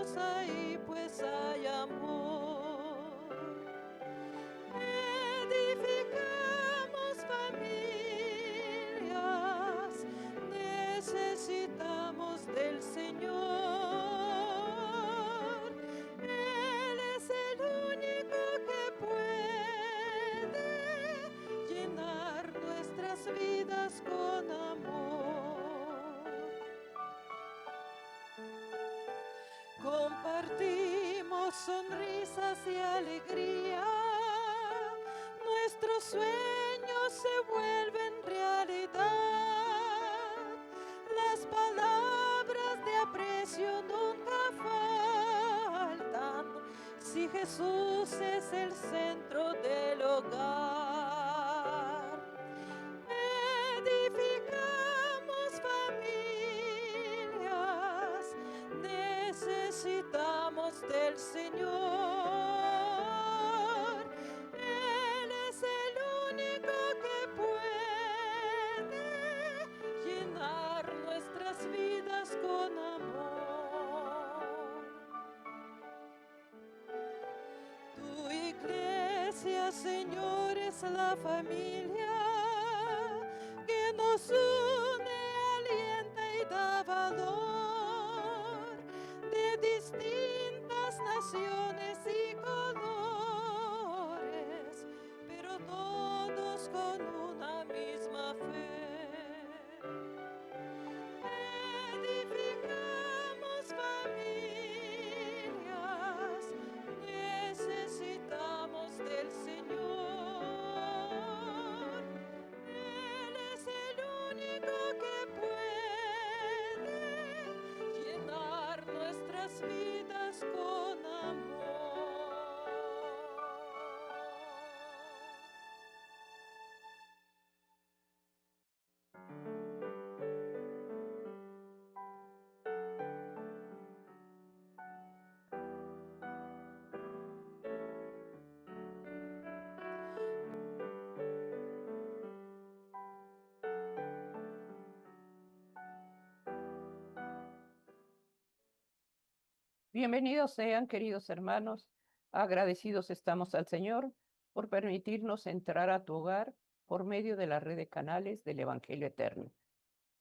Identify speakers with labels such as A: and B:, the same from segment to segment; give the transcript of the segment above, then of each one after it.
A: Edifiquemos ahí, pues hay amor. Edificamos familias, necesitamos del Señor. Él es el único que puede llenar nuestras vidas con amor. Compartimos sonrisas y alegría, nuestros sueños se vuelven realidad, las palabras de aprecio nunca faltan, si Jesús es el centro del hogar. Edificamos familias, necesitamos del Señor. Él es el único que puede llenar nuestras vidas con amor. Tu iglesia, Señor, es la familia que nos une, alienta y da valor, de distintas naciones y colores, pero todos con una misma fe. Edificamos familias, necesitamos del Señor. Él es el único que puede llenar nuestras vidas con amor.
B: Bienvenidos sean, queridos hermanos. Agradecidos estamos al Señor por permitirnos entrar a tu hogar por medio de la red de canales del Evangelio Eterno.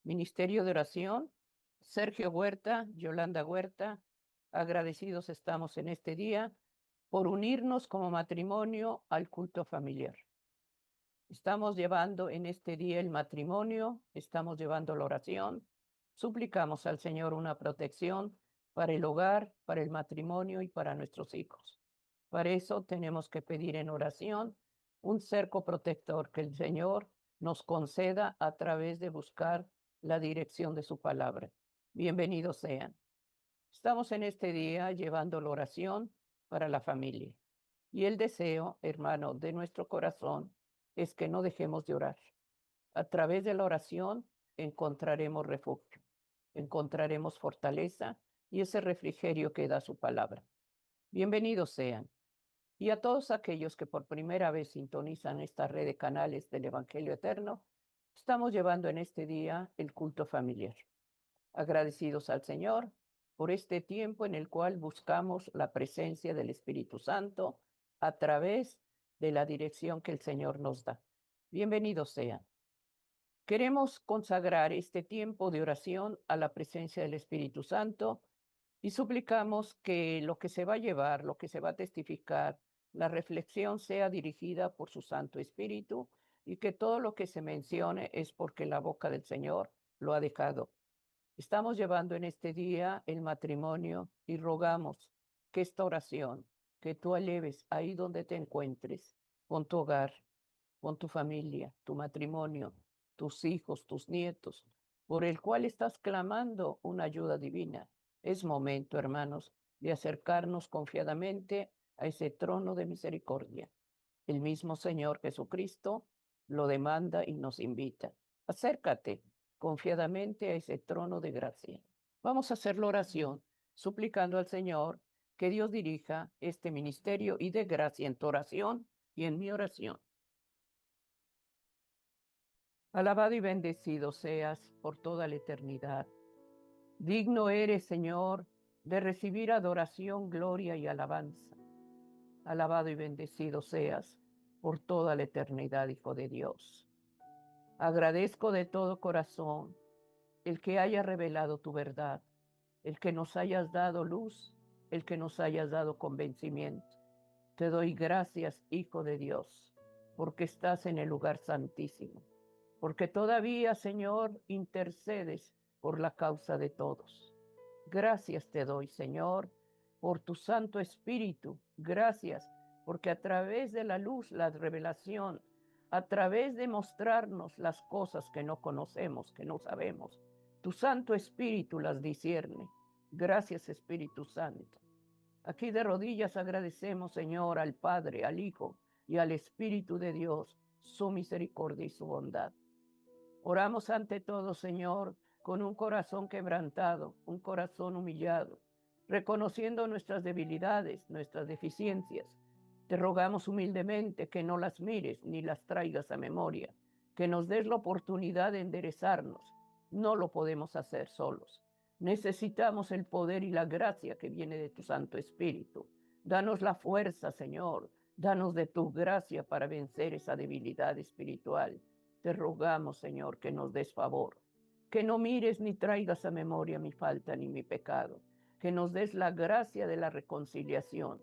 B: Ministerio de Oración, Sergio Huerta, Yolanda Huerta. Agradecidos estamos en este día por unirnos como matrimonio al culto familiar. Estamos llevando en este día el matrimonio, estamos llevando la oración. Suplicamos al Señor una protección para el hogar, para el matrimonio y para nuestros hijos. Para eso tenemos que pedir en oración un cerco protector que el Señor nos conceda a través de buscar la dirección de su palabra. Bienvenidos sean. Estamos en este día llevando la oración para la familia. Y el deseo, hermano, de nuestro corazón es que no dejemos de orar. A través de la oración encontraremos refugio, encontraremos fortaleza y ese refrigerio que da su palabra. Bienvenidos sean. Y a todos aquellos que por primera vez sintonizan esta red de canales del Evangelio Eterno, estamos llevando en este día el culto familiar. Agradecidos al Señor por este tiempo en el cual buscamos la presencia del Espíritu Santo a través de la dirección que el Señor nos da. Bienvenidos sean. Queremos consagrar este tiempo de oración a la presencia del Espíritu Santo y suplicamos que lo que se va a llevar, lo que se va a testificar, la reflexión sea dirigida por su Santo Espíritu y que todo lo que se mencione es porque la boca del Señor lo ha dejado. Estamos llevando en este día el matrimonio y rogamos que esta oración, que tú aleves ahí donde te encuentres, con tu hogar, con tu familia, tu matrimonio, tus hijos, tus nietos, por el cual estás clamando una ayuda divina. Es momento, hermanos, de acercarnos confiadamente a ese trono de misericordia. El mismo Señor Jesucristo lo demanda y nos invita. Acércate confiadamente a ese trono de gracia. Vamos a hacer la oración suplicando al Señor que Dios dirija este ministerio y dé gracia en tu oración y en mi oración. Alabado y bendecido seas por toda la eternidad. Digno eres, Señor, de recibir adoración, gloria y alabanza. Alabado y bendecido seas por toda la eternidad, Hijo de Dios. Agradezco de todo corazón el que haya revelado tu verdad, el que nos hayas dado luz, el que nos hayas dado convencimiento. Te doy gracias, Hijo de Dios, porque estás en el lugar santísimo, porque todavía, Señor, intercedes por la causa de todos. Gracias te doy, Señor, por tu Santo Espíritu. Gracias, porque a través de la luz, la revelación, a través de mostrarnos las cosas que no conocemos, que no sabemos, tu Santo Espíritu las discierne. Gracias, Espíritu Santo. Aquí de rodillas agradecemos, Señor, al Padre, al Hijo y al Espíritu de Dios, su misericordia y su bondad. Oramos ante todo, Señor, con un corazón quebrantado, un corazón humillado, reconociendo nuestras debilidades, nuestras deficiencias. Te rogamos humildemente que no las mires ni las traigas a memoria, que nos des la oportunidad de enderezarnos. No lo podemos hacer solos. Necesitamos el poder y la gracia que viene de tu Santo Espíritu. Danos la fuerza, Señor. Danos de tu gracia para vencer esa debilidad espiritual. Te rogamos, Señor, que nos des favor, que no mires ni traigas a memoria mi falta ni mi pecado, que nos des la gracia de la reconciliación.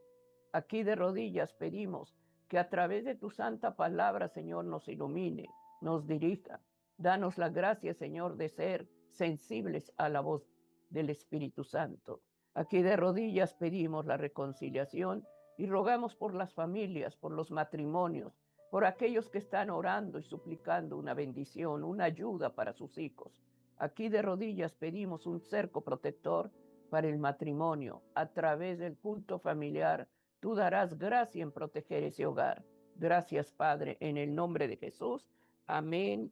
B: Aquí de rodillas pedimos que a través de tu santa palabra, Señor, nos ilumine, nos dirija. Danos la gracia, Señor, de ser sensibles a la voz del Espíritu Santo. Aquí de rodillas pedimos la reconciliación y rogamos por las familias, por los matrimonios, por aquellos que están orando y suplicando una bendición, una ayuda para sus hijos. Aquí de rodillas pedimos un cerco protector para el matrimonio. A través del culto familiar, tú darás gracia en proteger ese hogar. Gracias, Padre, en el nombre de Jesús. Amén,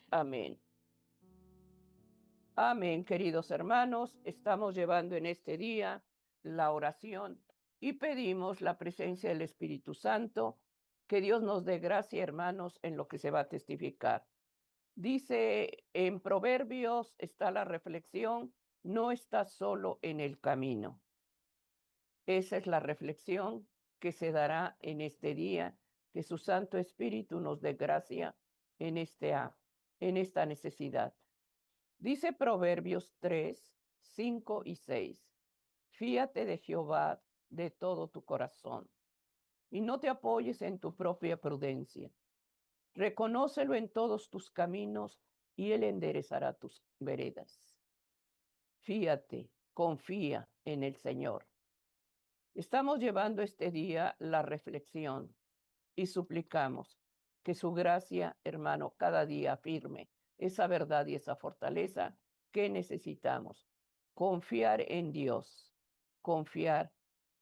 B: amén. Amén, queridos hermanos. Estamos llevando en este día la oración y pedimos la presencia del Espíritu Santo, que Dios nos dé gracia, hermanos, en lo que se va a testificar. Dice en Proverbios, está la reflexión, no estás solo en el camino. Esa es la reflexión que se dará en este día, que su Santo Espíritu nos dé gracia en esta necesidad. Dice Proverbios 3, 5 y 6. Fíate de Jehová de todo tu corazón y no te apoyes en tu propia prudencia. Reconócelo en todos tus caminos y él enderezará tus veredas. Fíate, confía en el Señor. Estamos llevando este día la reflexión y suplicamos que su gracia, hermano, cada día afirme esa verdad y esa fortaleza que necesitamos. Confiar en Dios, confiar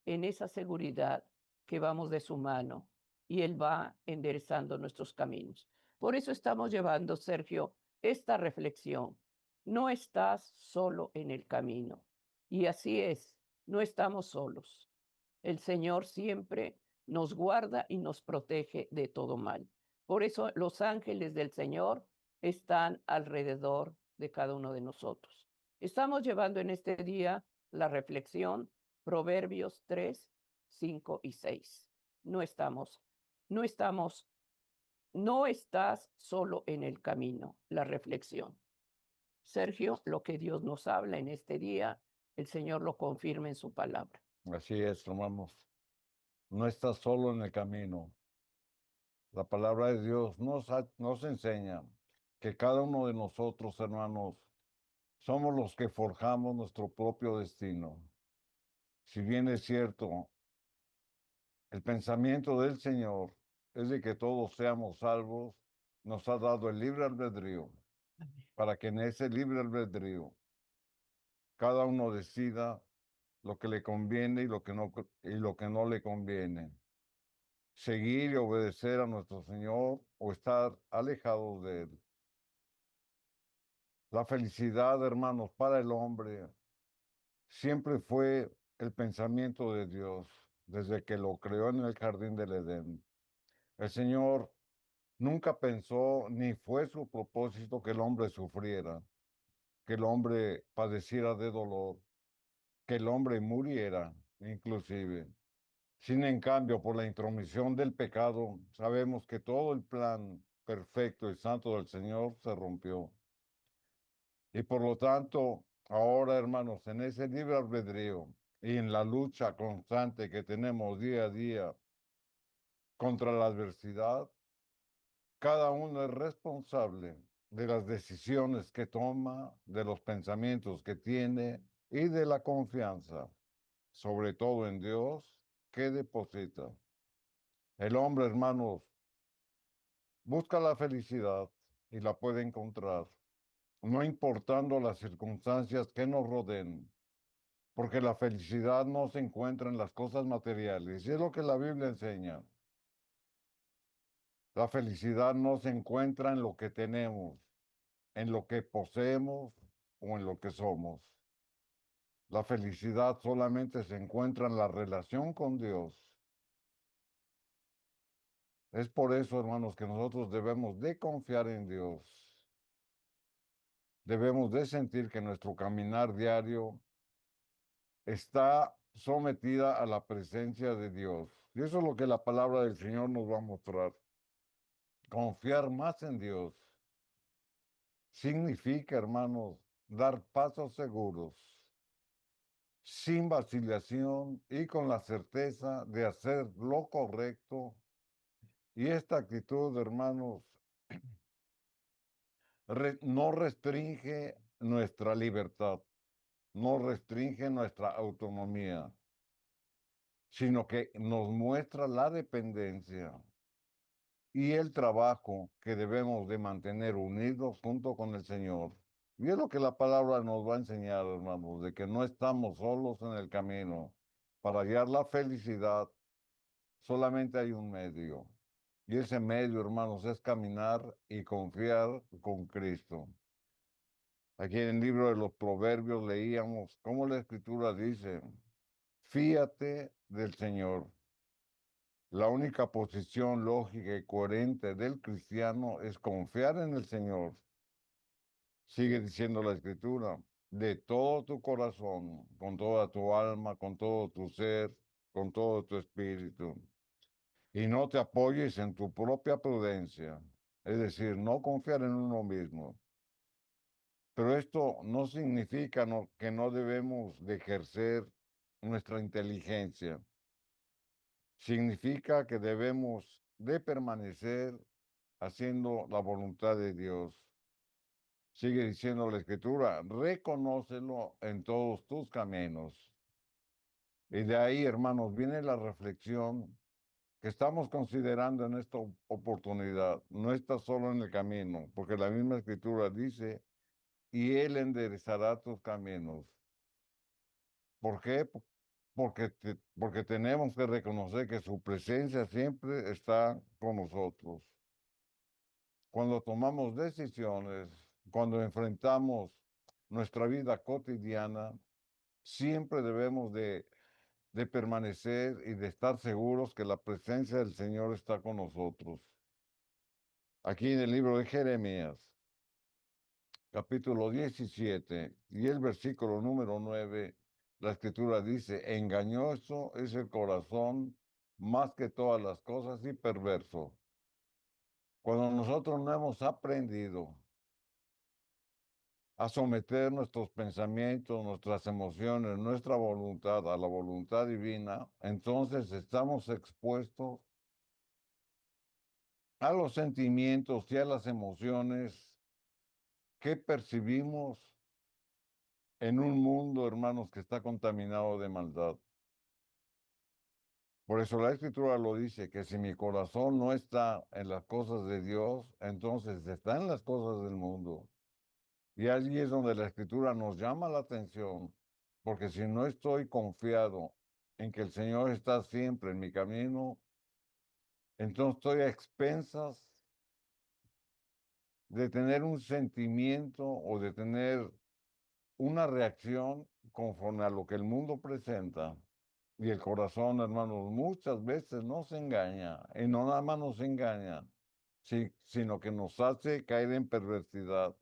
B: en esa seguridad que vamos de su mano y Él va enderezando nuestros caminos. Por eso estamos llevando, Sergio, esta reflexión. No estás solo en el camino. Y así es, no estamos solos. El Señor siempre nos guarda y nos protege de todo mal. Por eso los ángeles del Señor están alrededor de cada uno de nosotros. Estamos llevando en este día la reflexión, Proverbios 3, 5 y 6. No estamos, no estamos, no estás solo en el camino, la reflexión. Sergio, lo que Dios nos habla en este día, el Señor lo confirma en su palabra.
C: Así es, hermanos. No estás solo en el camino. La palabra de Dios nos enseña que cada uno de nosotros, hermanos, somos los que forjamos nuestro propio destino. Si bien es cierto, el pensamiento del Señor es de que todos seamos salvos, nos ha dado el libre albedrío, para que en ese libre albedrío cada uno decida lo que le conviene y lo que no le conviene. Seguir y obedecer a nuestro Señor o estar alejados de Él. La felicidad, hermanos, para el hombre siempre fue el pensamiento de Dios desde que lo creó en el jardín del Edén. El Señor nunca pensó ni fue su propósito que el hombre sufriera, que el hombre padeciera de dolor. que el hombre muriera, inclusive. Sin en cambio, por la intromisión del pecado, sabemos que todo el plan perfecto y santo del Señor se rompió. Y por lo tanto, ahora, hermanos, en ese libre albedrío y en la lucha constante que tenemos día a día contra la adversidad, cada uno es responsable de las decisiones que toma, de los pensamientos que tiene y de la confianza, sobre todo en Dios, que deposita. El hombre, hermanos, busca la felicidad y la puede encontrar, no importando las circunstancias que nos rodeen, porque la felicidad no se encuentra en las cosas materiales, y es lo que la Biblia enseña. La felicidad no se encuentra en lo que tenemos, en lo que poseemos o en lo que somos. La felicidad solamente se encuentra en la relación con Dios. Es por eso, hermanos, que nosotros debemos de confiar en Dios. Debemos de sentir que nuestro caminar diario está sometida a la presencia de Dios. Y eso es lo que la palabra del Señor nos va a mostrar. Confiar más en Dios significa, hermanos, dar pasos seguros, sin vacilación y con la certeza de hacer lo correcto. Y esta actitud, hermanos, no restringe nuestra libertad, no restringe nuestra autonomía, sino que nos muestra la dependencia y el trabajo que debemos de mantener unidos junto con el Señor. Y es lo que la palabra nos va a enseñar, hermanos, de que no estamos solos en el camino. Para hallar la felicidad, solamente hay un medio. Y ese medio, hermanos, es caminar y confiar con Cristo. Aquí en el libro de los Proverbios leíamos cómo la Escritura dice, fíate del Señor. La única posición lógica y coherente del cristiano es confiar en el Señor. Sigue diciendo la Escritura, de todo tu corazón, con toda tu alma, con todo tu ser, con todo tu espíritu. Y no te apoyes en tu propia prudencia, es decir, no confiar en uno mismo. Pero esto no significa que no debemos de ejercer nuestra inteligencia. Significa que debemos de permanecer haciendo la voluntad de Dios. Sigue diciendo la Escritura, reconócelo en todos tus caminos. Y de ahí, hermanos, viene la reflexión que estamos considerando en esta oportunidad. No está solo en el camino, porque la misma Escritura dice, y Él enderezará tus caminos. ¿Por qué? Porque tenemos que reconocer que su presencia siempre está con nosotros. Cuando tomamos decisiones, cuando enfrentamos nuestra vida cotidiana, siempre debemos de permanecer y de estar seguros que la presencia del Señor está con nosotros. Aquí en el libro de Jeremías, capítulo 17 y el versículo número 9, la Escritura dice, engañoso es el corazón más que todas las cosas y perverso. Cuando nosotros no hemos aprendido a someter nuestros pensamientos, nuestras emociones, nuestra voluntad a la voluntad divina, entonces estamos expuestos a los sentimientos y a las emociones que percibimos en un mundo, hermanos, que está contaminado de maldad. Por eso la Escritura lo dice, que si mi corazón no está en las cosas de Dios, entonces está en las cosas del mundo. Y allí es donde la Escritura nos llama la atención, porque si no estoy confiado en que el Señor está siempre en mi camino, entonces estoy a expensas de tener un sentimiento o de tener una reacción conforme a lo que el mundo presenta. Y el corazón, hermanos, muchas veces nos engaña, y no nada más nos engaña, sino que nos hace caer en perversidad.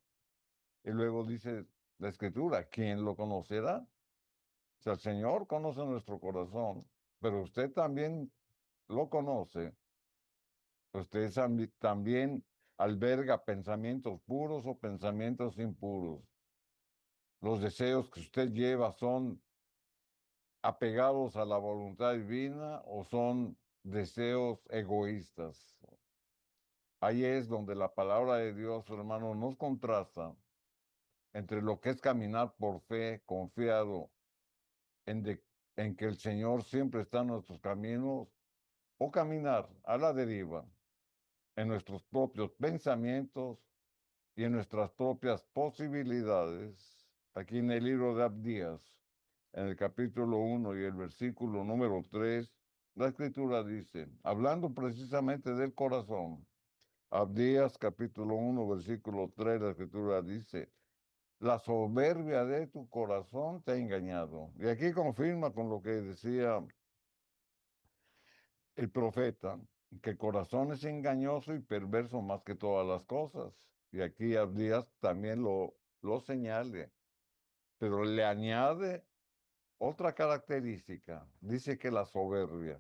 C: Y luego dice la Escritura, ¿quién lo conocerá? O sea, el Señor conoce nuestro corazón, pero usted también lo conoce. Usted también alberga pensamientos puros o pensamientos impuros. Los deseos que usted lleva son apegados a la voluntad divina o son deseos egoístas. Ahí es donde la palabra de Dios, hermano, nos contrasta entre lo que es caminar por fe, confiado en, en que el Señor siempre está en nuestros caminos, o caminar a la deriva en nuestros propios pensamientos y en nuestras propias posibilidades. Aquí en el libro de Abdías, en el capítulo 1 y el versículo número 3, la escritura dice, hablando precisamente del corazón, Abdías capítulo 1, versículo 3, la escritura dice, la soberbia de tu corazón te ha engañado. Y aquí confirma con lo que decía el profeta, que el corazón es engañoso y perverso más que todas las cosas. Y aquí Abdías también lo señala, pero le añade otra característica. Dice que la soberbia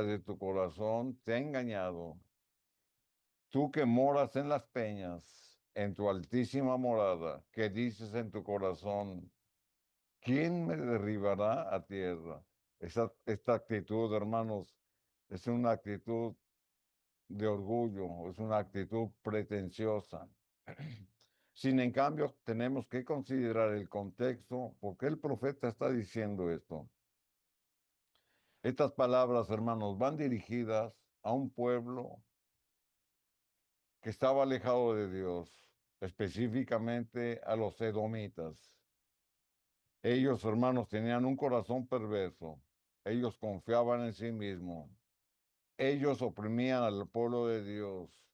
C: de tu corazón te ha engañado. Tú que moras en las peñas, en tu altísima morada, que dices en tu corazón, ¿quién me derribará a tierra? Esta actitud, hermanos, es una actitud de orgullo, es una actitud pretenciosa. Sin en cambio, tenemos que considerar el contexto, porque el profeta está diciendo esto. Estas palabras, hermanos, van dirigidas a un pueblo que estaba alejado de Dios, específicamente a los edomitas. Ellos, hermanos, tenían un corazón perverso. Ellos confiaban en sí mismos. Ellos oprimían al pueblo de Dios.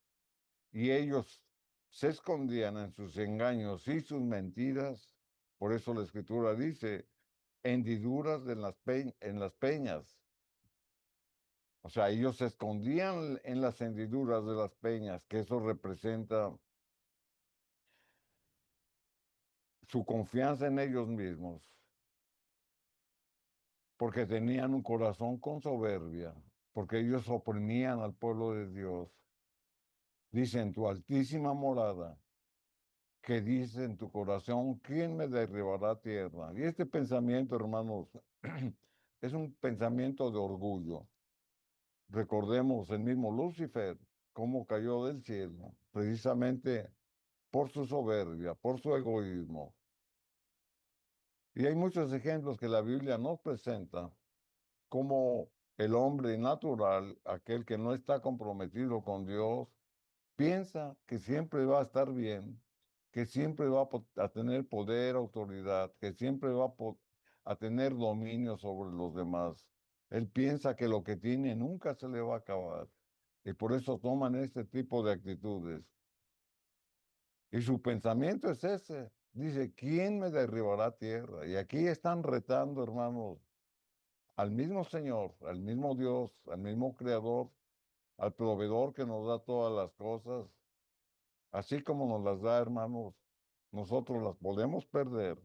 C: Y ellos se escondían en sus engaños y sus mentiras. Por eso la escritura dice, hendiduras en las peñas. O sea, ellos se escondían en las hendiduras de las peñas, que eso representa su confianza en ellos mismos, porque tenían un corazón con soberbia, porque ellos oprimían al pueblo de Dios. Dice, en tu altísima morada, que dice en tu corazón, ¿quién me derribará a tierra? Y este pensamiento, hermanos, es un pensamiento de orgullo. Recordemos el mismo Lucifer, cómo cayó del cielo, precisamente por su soberbia, por su egoísmo. Y hay muchos ejemplos que la Biblia nos presenta como el hombre natural, aquel que no está comprometido con Dios, piensa que siempre va a estar bien, que siempre va a tener poder, autoridad, que siempre va a tener dominio sobre los demás. Él piensa que lo que tiene nunca se le va a acabar. Y por eso toman este tipo de actitudes. Y su pensamiento es ese. Dice, ¿quién me derribará a tierra? Y aquí están retando, hermanos, al mismo Señor, al mismo Dios, al mismo Creador, al proveedor que nos da todas las cosas, así como nos las da, hermanos, nosotros las podemos perder.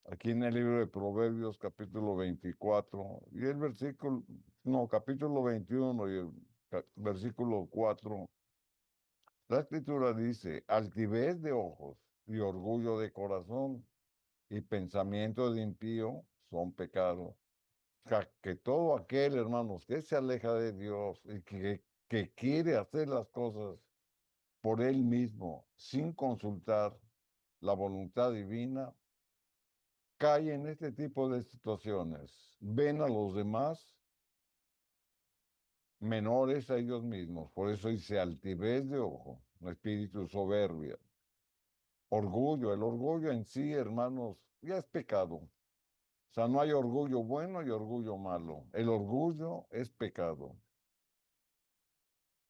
C: Aquí en el libro de Proverbios, capítulo 24, y el versículo, no, capítulo 21 y el versículo 4, la escritura dice, altivez de ojos y orgullo de corazón y pensamiento de impío son pecados. Que todo aquel, hermanos, que se aleja de Dios y que quiere hacer las cosas por él mismo, sin consultar la voluntad divina, cae en este tipo de situaciones. Ven a los demás menores a ellos mismos. Por eso dice altivez de ojo, un espíritu soberbia. Orgullo, el orgullo en sí, hermanos, ya es pecado. O sea, no hay orgullo bueno y orgullo malo. El orgullo es pecado.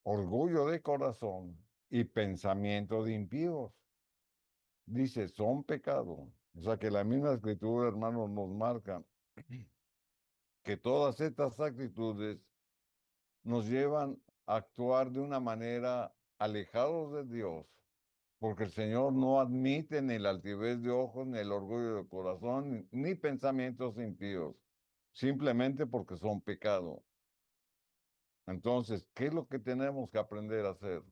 C: Orgullo de corazón y pensamiento de impíos. Dice, son pecados. O sea que la misma escritura, hermanos, nos marca que todas estas actitudes nos llevan a actuar de una manera alejados de Dios, porque el Señor no admite ni la altivez de ojos, ni el orgullo de corazón, ni pensamientos impíos, simplemente porque son pecado. Entonces, ¿qué es lo que tenemos que aprender a hacer?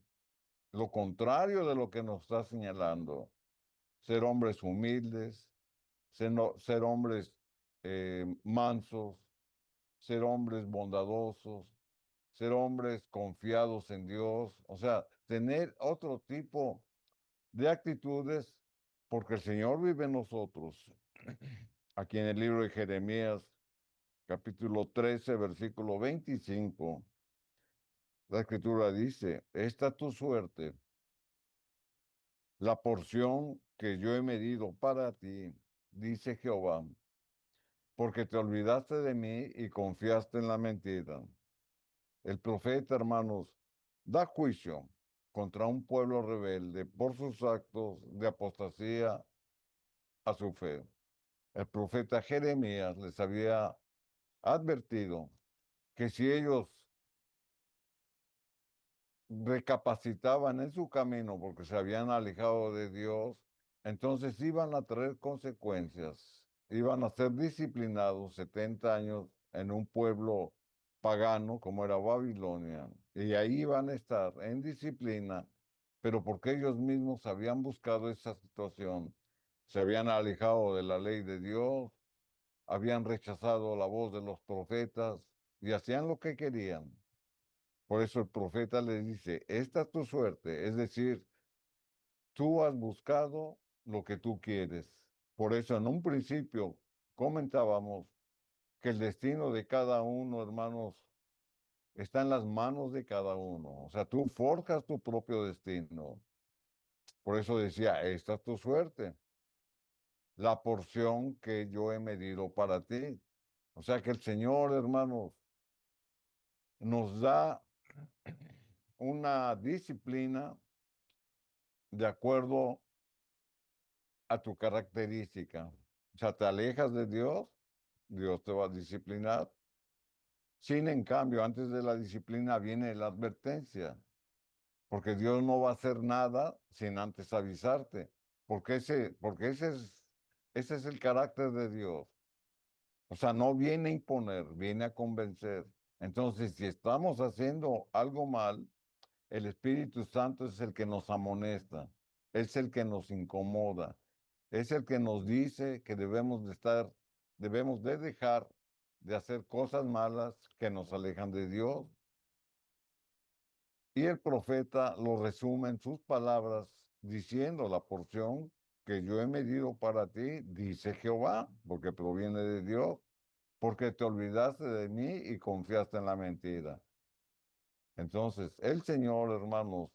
C: Lo contrario de lo que nos está señalando. Ser hombres humildes, ser hombres mansos, ser hombres bondadosos, ser hombres confiados en Dios, o sea, tener otro tipo de actitudes, porque el Señor vive en nosotros. Aquí en el libro de Jeremías, capítulo 13, versículo 25, la escritura dice, esta es tu suerte, la porción que yo he medido para ti, dice Jehová, porque te olvidaste de mí y confiaste en la mentira. El profeta, hermanos, da juicio contra un pueblo rebelde por sus actos de apostasía a su fe. El profeta Jeremías les había advertido que si ellos recapacitaban en su camino porque se habían alejado de Dios, entonces iban a traer consecuencias, iban a ser disciplinados 70 años en un pueblo pagano como era Babilonia, y ahí iban a estar en disciplina, pero porque ellos mismos habían buscado esa situación, se habían alejado de la ley de Dios, habían rechazado la voz de los profetas y hacían lo que querían. Por eso el profeta les dice, esta es tu suerte, es decir, tú has buscado lo que tú quieres. Por eso en un principio comentábamos que el destino de cada uno, hermanos, está en las manos de cada uno. O sea, tú forjas tu propio destino. Por eso decía, esta es tu suerte, la porción que yo he medido para ti. O sea que el Señor, hermanos, nos da una disciplina de acuerdo a tu característica. O sea, te alejas de Dios, Dios te va a disciplinar. Sin en cambio, antes de la disciplina viene la advertencia, porque Dios no va a hacer nada sin antes avisarte, porque ese es el carácter de Dios. O sea, no viene a imponer, viene a convencer. Entonces, si estamos haciendo algo mal, el Espíritu Santo es el que nos amonesta, es el que nos incomoda, es el que nos dice que debemos de dejar de hacer cosas malas que nos alejan de Dios. Y el profeta lo resume en sus palabras diciendo la porción que yo he medido para ti, dice Jehová, porque proviene de Dios, porque te olvidaste de mí y confiaste en la mentira. Entonces, el Señor, hermanos,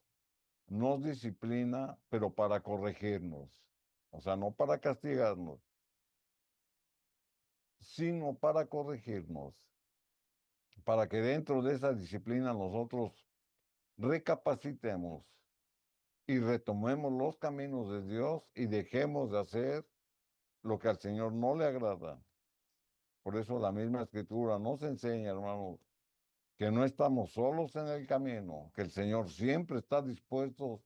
C: nos disciplina, pero para corregirnos. O sea, no para castigarnos, sino para corregirnos. Para que dentro de esa disciplina nosotros recapacitemos y retomemos los caminos de Dios y dejemos de hacer lo que al Señor no le agrada. Por eso la misma escritura nos enseña, hermanos, que no estamos solos en el camino, que el Señor siempre está dispuesto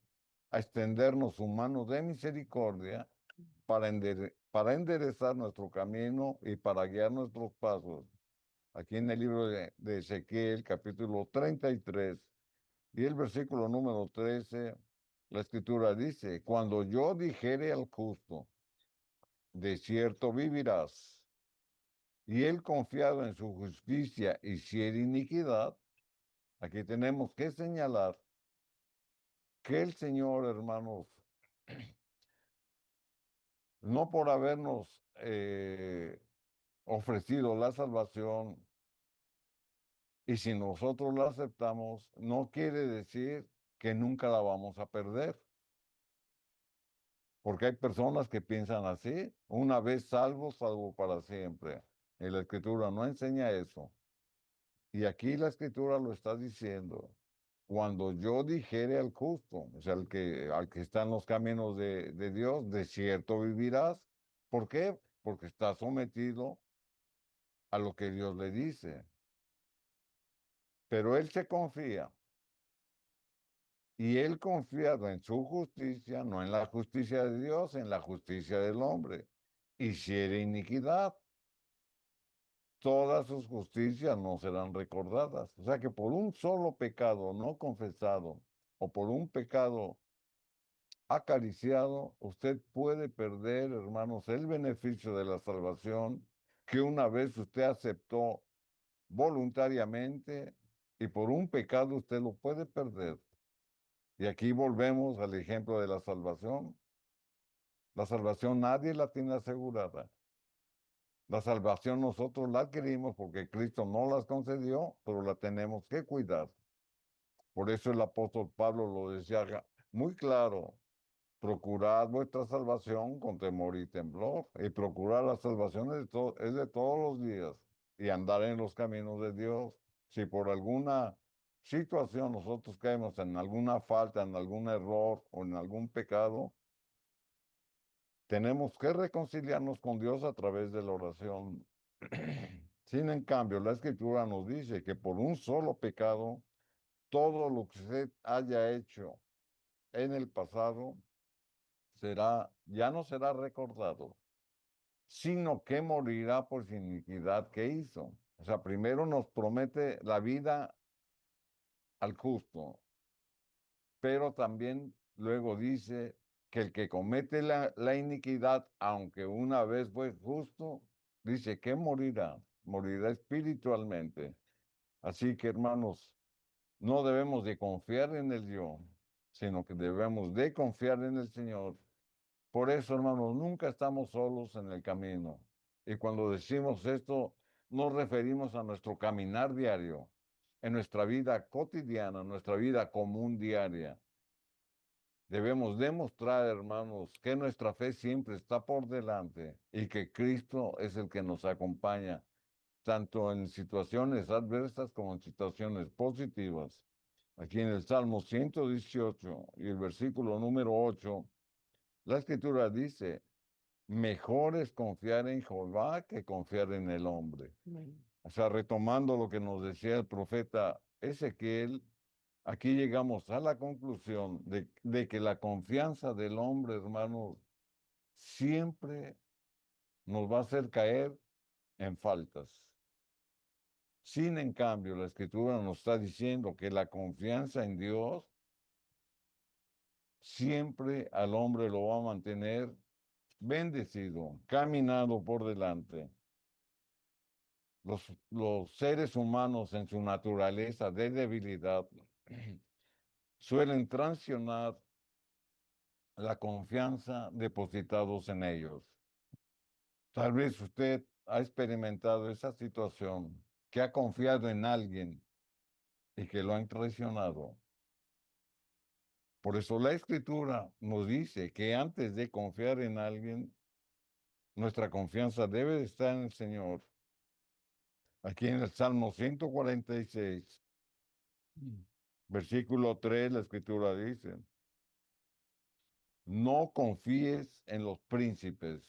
C: a extendernos su mano de misericordia para enderezar nuestro camino y para guiar nuestros pasos. Aquí en el libro de Ezequiel, capítulo 33, y el versículo número 13, la escritura dice, cuando yo dijere al justo, de cierto vivirás, y él confiado en su justicia hiciere iniquidad, aquí tenemos que señalar que el Señor, hermanos, no por habernos ofrecido la salvación, y si nosotros la aceptamos, no quiere decir que nunca la vamos a perder. Porque hay personas que piensan así, una vez salvo, salvo para siempre. Y la escritura no enseña eso. Y aquí la escritura lo está diciendo. Cuando yo dijere al justo, o sea, al que está en los caminos de Dios, de cierto vivirás. ¿Por qué? Porque está sometido a lo que Dios le dice. Pero él se confía Y él confiado en su justicia, no en la justicia de Dios, en la justicia del hombre. Hiciera iniquidad, todas sus justicias no serán recordadas. O sea que por un solo pecado no confesado o por un pecado acariciado, usted puede perder, hermanos, el beneficio de la salvación que una vez usted aceptó voluntariamente y por un pecado usted lo puede perder. Y aquí volvemos al ejemplo de la salvación. La salvación nadie la tiene asegurada. La salvación nosotros la adquirimos porque Cristo no las concedió, pero la tenemos que cuidar. Por eso el apóstol Pablo lo decía muy claro: procurad vuestra salvación con temor y temblor. Y procurar la salvación es de todos los días y andar en los caminos de Dios. Si por alguna situación nosotros caemos en alguna falta, en algún error o en algún pecado, tenemos que reconciliarnos con Dios a través de la oración. Sin en cambio, la Escritura nos dice que por un solo pecado, todo lo que usted haya hecho en el pasado ya no será recordado, sino que morirá por su iniquidad que hizo. O sea, primero nos promete la vida al justo, pero también luego dice que el que comete la iniquidad, aunque una vez fue justo, dice que morirá espiritualmente. Así que, hermanos, no debemos de confiar en el yo, sino que debemos de confiar en el Señor. Por eso, hermanos, nunca estamos solos en el camino. Y cuando decimos esto, nos referimos a nuestro caminar diario, en nuestra vida cotidiana, nuestra vida común diaria. Debemos demostrar, hermanos, que nuestra fe siempre está por delante y que Cristo es el que nos acompaña, tanto en situaciones adversas como en situaciones positivas. Aquí en el Salmo 118 y el versículo número 8, la Escritura dice: mejor es confiar en Jehová que confiar en el hombre.
B: Amén.
C: O sea, retomando lo que nos decía el profeta Ezequiel, aquí llegamos a la conclusión de que la confianza del hombre, hermanos, siempre nos va a hacer caer en faltas. Sin en cambio, la Escritura nos está diciendo que la confianza en Dios siempre al hombre lo va a mantener bendecido, caminando por delante. Los seres humanos en su naturaleza de debilidad suelen traicionar la confianza depositados en ellos. Tal vez usted ha experimentado esa situación, que ha confiado en alguien y que lo han traicionado. Por eso la Escritura nos dice que antes de confiar en alguien, nuestra confianza debe de estar en el Señor. Aquí en el Salmo 146, versículo 3, la Escritura dice: no confíes en los príncipes.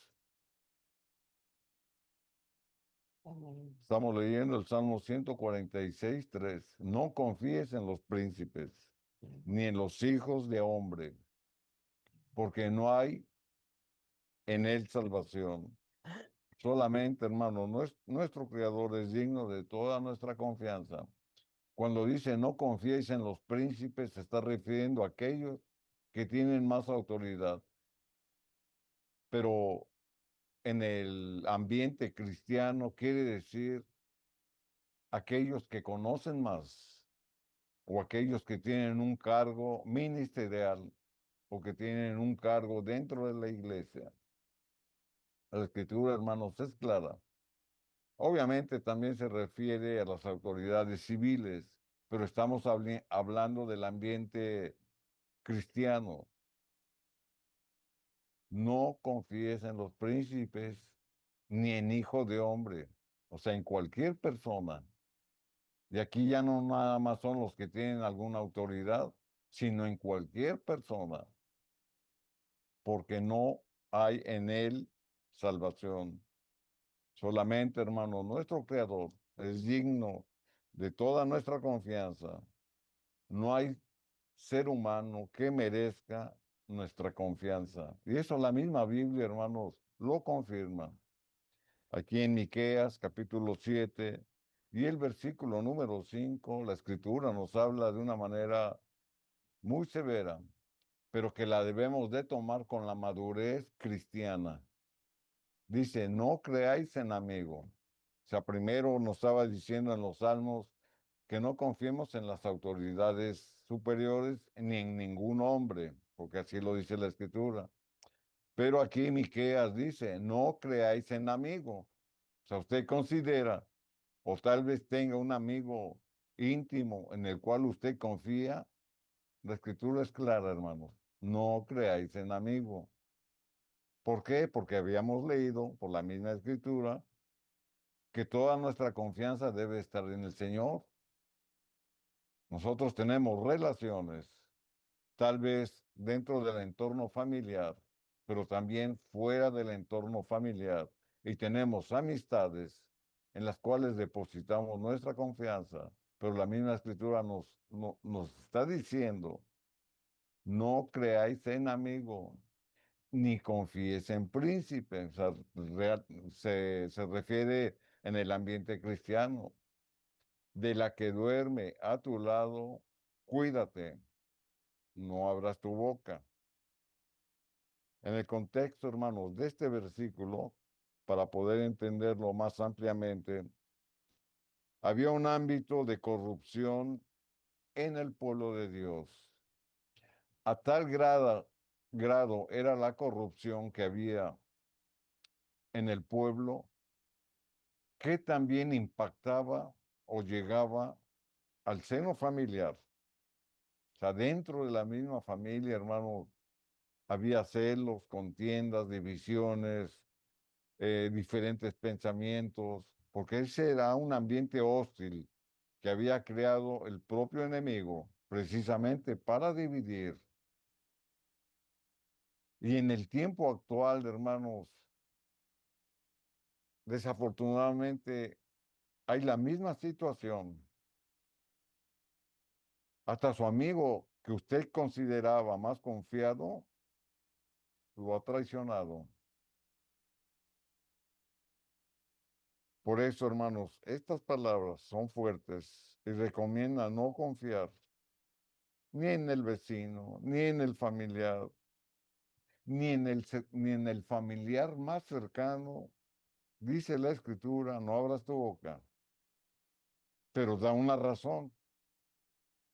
B: Amén.
C: Estamos leyendo el Salmo 146, 3. No confíes en los príncipes, ni en los hijos de hombre, porque no hay en él salvación. Solamente, hermano, nuestro Creador es digno de toda nuestra confianza. Cuando dice no confíes en los príncipes, se está refiriendo a aquellos que tienen más autoridad. Pero en el ambiente cristiano quiere decir aquellos que conocen más o aquellos que tienen un cargo ministerial o que tienen un cargo dentro de la iglesia. La Escritura, hermanos, es clara. Obviamente también se refiere a las autoridades civiles, pero estamos hablando del ambiente cristiano. No confíes en los príncipes ni en hijo de hombre, o sea, en cualquier persona. Y aquí ya no nada más son los que tienen alguna autoridad, sino en cualquier persona, porque no hay en él salvación. Solamente, hermano, nuestro Creador es digno de toda nuestra confianza. No hay ser humano que merezca nuestra confianza. Y eso la misma Biblia, hermanos, lo confirma. Aquí en Miqueas, capítulo 7, y el versículo número 5, la Escritura nos habla de una manera muy severa, pero que la debemos de tomar con la madurez cristiana. Dice, no creáis en amigo. O sea, primero nos estaba diciendo en los Salmos que no confiemos en las autoridades superiores ni en ningún hombre, porque así lo dice la Escritura. Pero aquí Miqueas dice, no creáis en amigo. O sea, usted considera, o tal vez tenga un amigo íntimo en el cual usted confía. La Escritura es clara, hermanos. No creáis en amigo. ¿Por qué? Porque habíamos leído por la misma Escritura que toda nuestra confianza debe estar en el Señor. Nosotros tenemos relaciones, tal vez dentro del entorno familiar, pero también fuera del entorno familiar. Y tenemos amistades en las cuales depositamos nuestra confianza, pero la misma Escritura nos está diciendo, no creáis en amigo, ni confíes en príncipe. O sea, se refiere en el ambiente cristiano. De la que duerme a tu lado, cuídate, no abras tu boca. En el contexto, hermanos, de este versículo, para poder entenderlo más ampliamente, había un ámbito de corrupción en el pueblo de Dios. A tal grado era la corrupción que había en el pueblo que también impactaba o llegaba al seno familiar. O sea, dentro de la misma familia, hermanos, había celos, contiendas, divisiones, diferentes pensamientos, porque ese era un ambiente hostil que había creado el propio enemigo precisamente para dividir. Y en el tiempo actual, hermanos, desafortunadamente hay la misma situación. Hasta su amigo que usted consideraba más confiado, lo ha traicionado. Por eso, hermanos, estas palabras son fuertes y recomiendan no confiar ni en el vecino, ni en el familiar, ni en el familiar más cercano. Dice la Escritura, no abras tu boca, pero da una razón.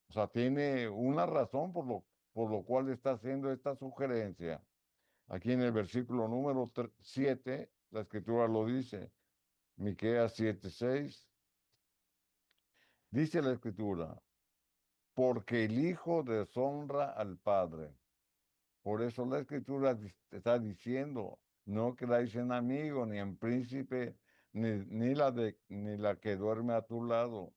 C: O sea, tiene una razón por lo cual está haciendo esta sugerencia. Aquí en el versículo número 7, la Escritura lo dice, Miqueas 7:6, dice la Escritura, porque el Hijo deshonra al Padre. Por eso la Escritura está diciendo, no creáis en amigo, ni en príncipe, ni la que duerme a tu lado.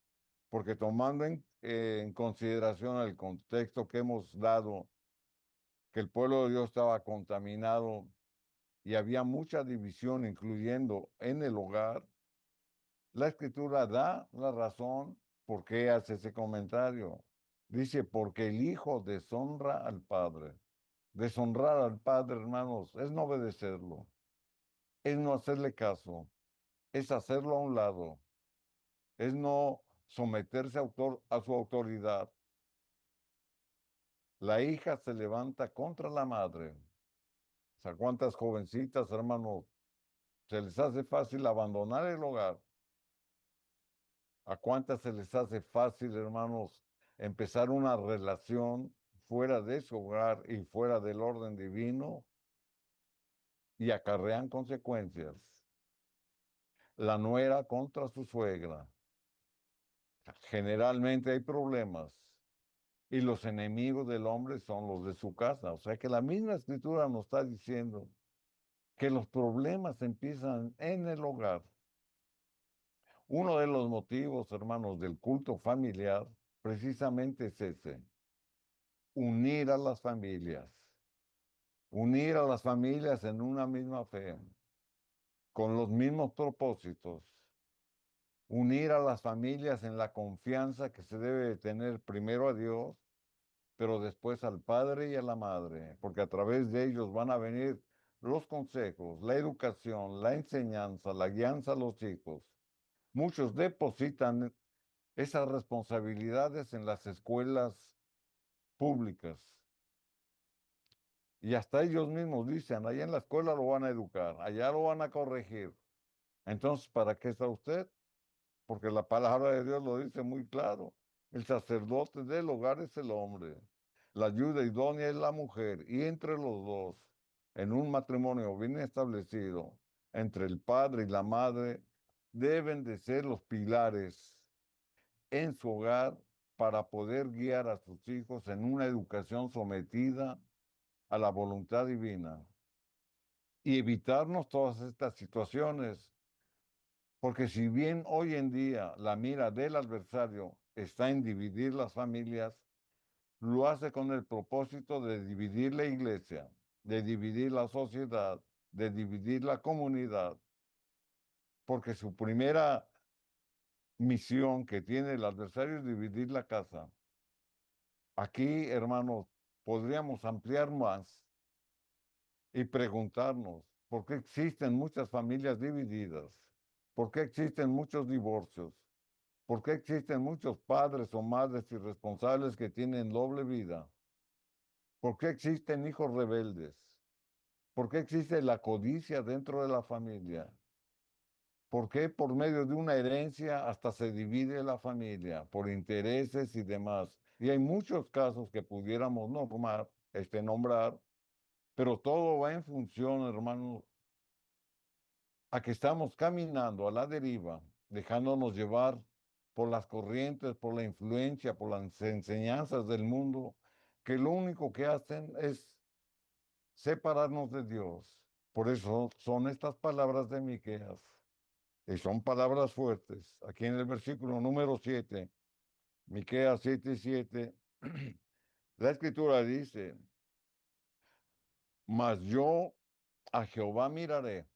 C: Porque tomando en consideración el contexto que hemos dado, que el pueblo de Dios estaba contaminado y había mucha división, incluyendo en el hogar, la Escritura da la razón por qué hace ese comentario. Dice, porque el Hijo deshonra al Padre. Deshonrar al Padre, hermanos, es no obedecerlo, es no hacerle caso, es hacerlo a un lado, es no someterse a su autoridad. La hija se levanta contra la madre. O sea, ¿cuántas jovencitas, hermanos, se les hace fácil abandonar el hogar? ¿A cuántas se les hace fácil, hermanos, empezar una relación fuera de su hogar y fuera del orden divino y acarrean consecuencias? La nuera contra su suegra. Generalmente hay problemas y los enemigos del hombre son los de su casa. O sea que la misma Escritura nos está diciendo que los problemas empiezan en el hogar. Uno de los motivos, hermanos, del culto familiar precisamente es ese, unir a las familias, unir a las familias en una misma fe, con los mismos propósitos, unir a las familias en la confianza que se debe tener primero a Dios pero después al padre y a la madre, porque a través de ellos van a venir los consejos, la educación, la enseñanza, la guianza a los hijos. Muchos depositan esas responsabilidades en las escuelas públicas. Y hasta ellos mismos dicen, allá en la escuela lo van a educar, allá lo van a corregir. Entonces, ¿para qué está usted? Porque la palabra de Dios lo dice muy claro. El sacerdote del hogar es el hombre. La ayuda idónea es la mujer. Y entre los dos, en un matrimonio bien establecido, entre el padre y la madre, deben de ser los pilares en su hogar para poder guiar a sus hijos en una educación sometida a la voluntad divina y evitarnos todas estas situaciones. Porque si bien hoy en día la mira del adversario está en dividir las familias, lo hace con el propósito de dividir la iglesia, de dividir la sociedad, de dividir la comunidad, porque su primera misión que tiene el adversario es dividir la casa. Aquí, hermanos, podríamos ampliar más y preguntarnos por qué existen muchas familias divididas, por qué existen muchos divorcios, por qué existen muchos padres o madres irresponsables que tienen doble vida, por qué existen hijos rebeldes, por qué existe la codicia dentro de la familia, por qué por medio de una herencia hasta se divide la familia por intereses y demás. Y hay muchos casos que pudiéramos nombrar, pero todo va en función, hermanos, a que estamos caminando a la deriva, dejándonos llevar por las corrientes, por la influencia, por las enseñanzas del mundo, que lo único que hacen es separarnos de Dios. Por eso son estas palabras de Miqueas, y son palabras fuertes. Aquí en el versículo número 7, Miqueas 7:7, la escritura dice, mas yo a Jehová miraré.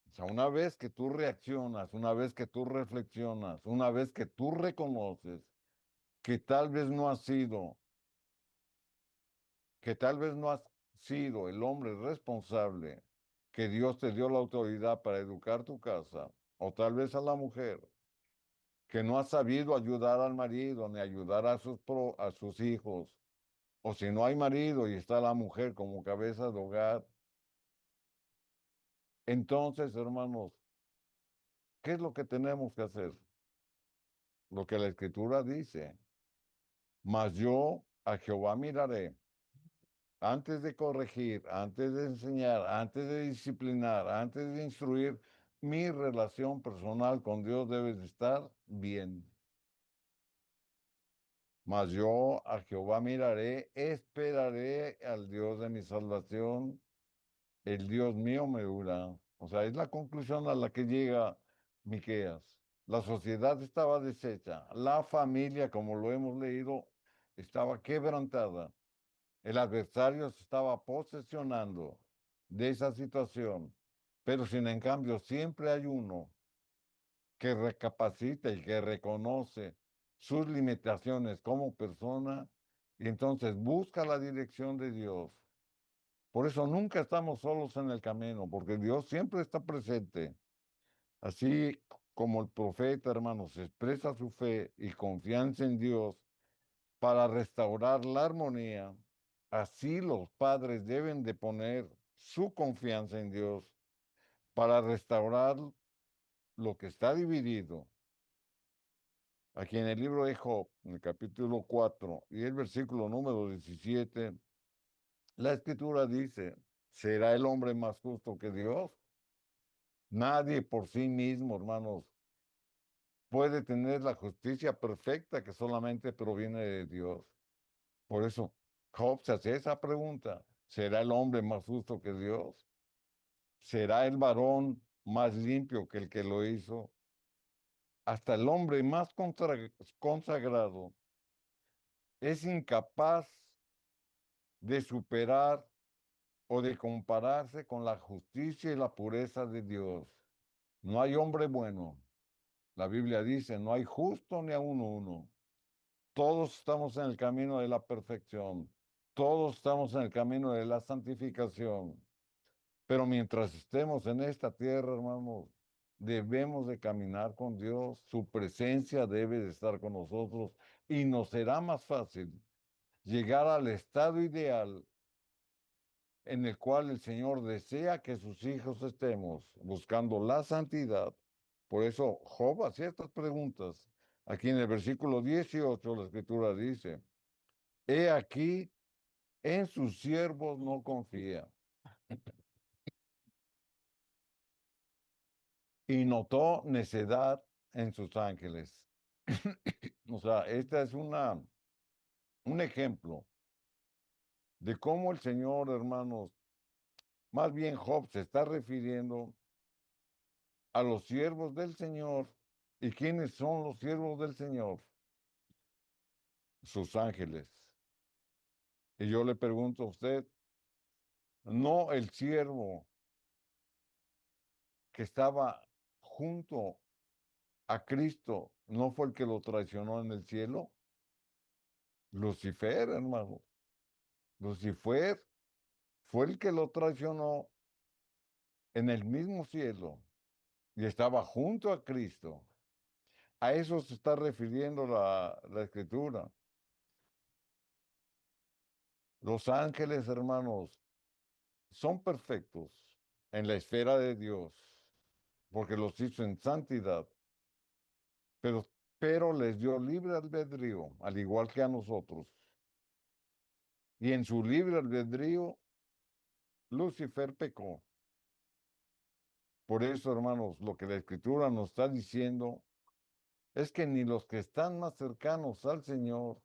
C: O sea, una vez que tú reaccionas, una vez que tú reflexionas, una vez que tú reconoces que tal vez no has sido, que tal vez no has sido el hombre responsable, que Dios te dio la autoridad para educar tu casa, o tal vez a la mujer, que no has sabido ayudar al marido ni ayudar a sus hijos, o si no hay marido y está la mujer como cabeza de hogar, entonces, hermanos, ¿qué es lo que tenemos que hacer? Lo que la escritura dice. Mas yo a Jehová miraré antes de corregir, antes de enseñar, antes de disciplinar, antes de instruir. Mi relación personal con Dios debe de estar bien. Mas yo a Jehová miraré, esperaré al Dios de mi salvación. El Dios mío me oirá. O sea, es la conclusión a la que llega Miqueas. La sociedad estaba deshecha, la familia, como lo hemos leído, estaba quebrantada. El adversario se estaba posesionando de esa situación, pero sin en cambio siempre hay uno que recapacita y que reconoce sus limitaciones como persona y entonces busca la dirección de Dios. Por eso nunca estamos solos en el camino, porque Dios siempre está presente. Así como el profeta, hermanos, expresa su fe y confianza en Dios para restaurar la armonía, así los padres deben de poner su confianza en Dios para restaurar lo que está dividido. Aquí en el libro de Job, en el capítulo 4 y el versículo número 17, la escritura dice, ¿será el hombre más justo que Dios? Nadie por sí mismo, hermanos, puede tener la justicia perfecta que solamente proviene de Dios. Por eso, Job se hace esa pregunta. ¿Será el hombre más justo que Dios? ¿Será el varón más limpio que el que lo hizo? Hasta el hombre más consagrado es incapaz de superar o de compararse con la justicia y la pureza de Dios. No hay hombre bueno. La Biblia dice, no hay justo ni aun uno. Todos estamos en el camino de la perfección. Todos estamos en el camino de la santificación. Pero mientras estemos en esta tierra, hermanos, debemos de caminar con Dios. Su presencia debe de estar con nosotros y nos será más fácil llegar al estado ideal en el cual el Señor desea que sus hijos estemos buscando la santidad. Por eso Job hacía estas preguntas. Aquí en el versículo 18 la escritura dice, he aquí, en sus siervos no confía. Y notó necedad en sus ángeles. O sea, este es un ejemplo de cómo el Señor, hermanos, más bien Job se está refiriendo a los siervos del Señor. ¿Y quiénes son los siervos del Señor? Sus ángeles. Y yo le pregunto a usted, ¿no el siervo que estaba junto a Cristo no fue el que lo traicionó en el cielo? Lucifer, hermano. Lucifer fue el que lo traicionó en el mismo cielo y estaba junto a Cristo. A eso se está refiriendo la escritura. Los ángeles, hermanos, son perfectos en la esfera de Dios, porque los hizo en santidad, pero, pero les dio libre albedrío, al igual que a nosotros. Y en su libre albedrío, Lucifer pecó. Por eso, hermanos, lo que la escritura nos está diciendo es que ni los que están más cercanos al Señor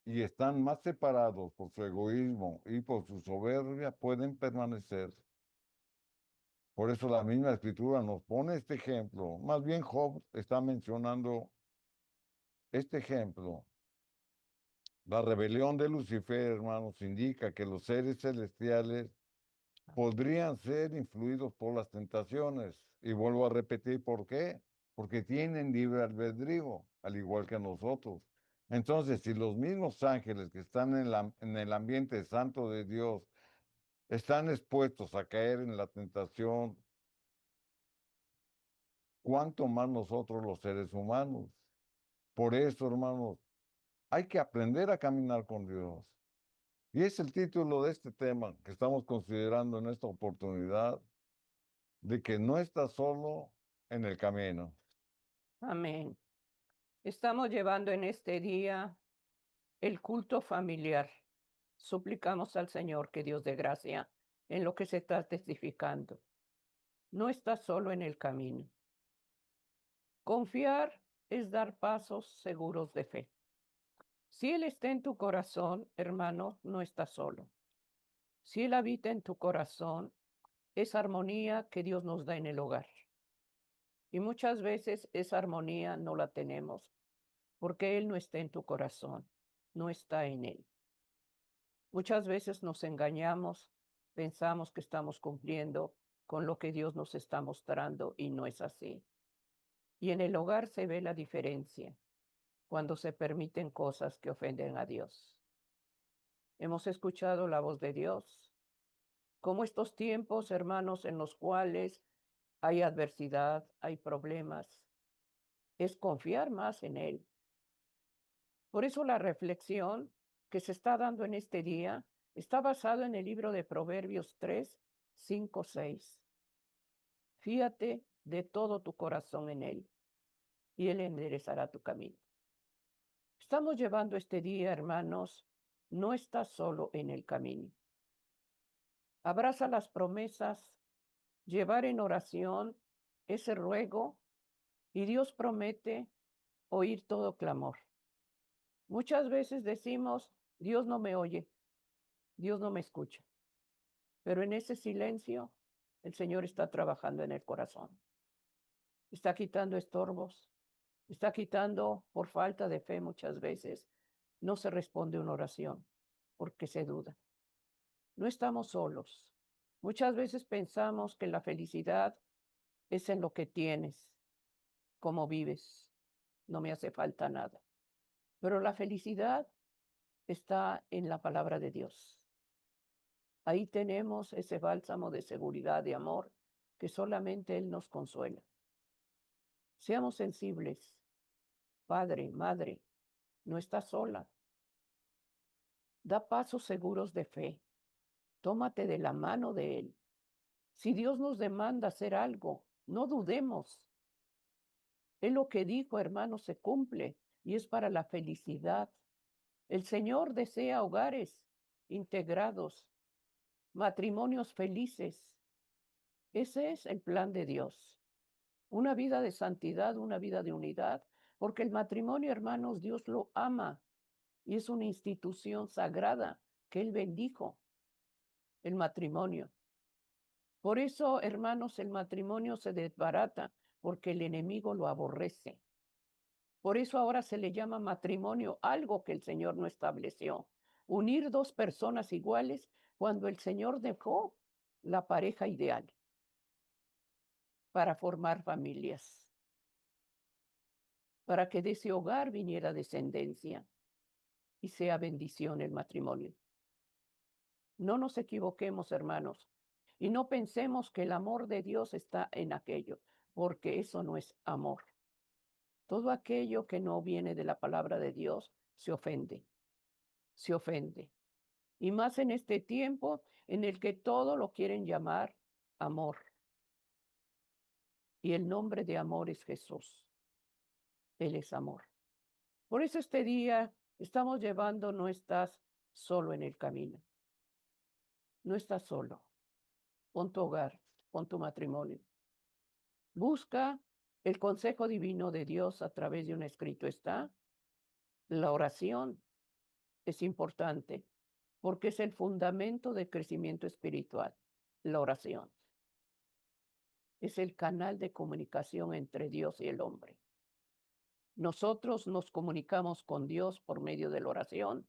C: y están más separados por su egoísmo y por su soberbia pueden permanecer. Por eso la misma escritura nos pone este ejemplo. Más bien Job está mencionando este ejemplo. La rebelión de Lucifer, hermanos, indica que los seres celestiales podrían ser influidos por las tentaciones. Y vuelvo a repetir, ¿por qué? Porque tienen libre albedrío, al igual que nosotros. Entonces, si los mismos ángeles que están en el ambiente santo de Dios están expuestos a caer en la tentación, ¿cuánto más nosotros los seres humanos? Por eso, hermanos, hay que aprender a caminar con Dios. Y es el título de este tema que estamos considerando en esta oportunidad, de que no estás solo en el camino.
B: Amén. Estamos llevando en este día el culto familiar. Suplicamos al Señor que Dios dé gracia en lo que se está testificando. No estás solo en el camino. Confiar es dar pasos seguros de fe. Si Él está en tu corazón, hermano, no estás solo. Si Él habita en tu corazón, es armonía que Dios nos da en el hogar. Y muchas veces esa armonía no la tenemos porque Él no está en tu corazón, no está en Él. Muchas veces nos engañamos, pensamos que estamos cumpliendo con lo que Dios nos está mostrando y no es así. Y en el hogar se ve la diferencia cuando se permiten cosas que ofenden a Dios. Hemos escuchado la voz de Dios, como estos tiempos, hermanos, en los cuales hay adversidad, hay problemas, es confiar más en Él. Por eso la reflexión que se está dando en este día está basado en el libro de Proverbios 3, 5, 6. Fíate de todo tu corazón en Él y Él enderezará tu camino. Estamos llevando este día, hermanos, no estás solo en el camino. Abraza las promesas, llevar en oración ese ruego y Dios promete oír todo clamor. Muchas veces decimos, Dios no me oye, Dios no me escucha, pero en ese silencio el Señor está trabajando en el corazón. Está quitando estorbos, está quitando por falta de fe muchas veces. No se responde una oración porque se duda. No estamos solos. Muchas veces pensamos que la felicidad es en lo que tienes, cómo vives. No me hace falta nada. Pero la felicidad está en la palabra de Dios. Ahí tenemos ese bálsamo de seguridad, de amor, que solamente Él nos consuela. Seamos sensibles. Padre, madre, no estás sola. Da pasos seguros de fe. Tómate de la mano de Él. Si Dios nos demanda hacer algo, no dudemos. Él lo que dijo, hermano, se cumple y es para la felicidad. El Señor desea hogares integrados, matrimonios felices. Ese es el plan de Dios. Una vida de santidad, una vida de unidad, porque el matrimonio, hermanos, Dios lo ama y es una institución sagrada que Él bendijo, el matrimonio. Por eso, hermanos, el matrimonio se desbarata porque el enemigo lo aborrece. Por eso ahora se le llama matrimonio, algo que el Señor no estableció. Unir dos personas iguales cuando el Señor dejó la pareja ideal para formar familias, para que de ese hogar viniera descendencia y sea bendición el matrimonio. No nos equivoquemos, hermanos, y no pensemos que el amor de Dios está en aquello, porque eso no es amor. Todo aquello que no viene de la palabra de Dios se ofende, se ofende. Y más en este tiempo en el que todo lo quieren llamar amor. Y el nombre de amor es Jesús. Él es amor. Por eso este día estamos llevando, no estás solo en el camino. No estás solo. Pon tu hogar, pon tu matrimonio. Busca el consejo divino de Dios a través de un escrito. Está. La oración es importante porque es el fundamento del crecimiento espiritual. La oración es el canal de comunicación entre Dios y el hombre. Nosotros nos comunicamos con Dios por medio de la oración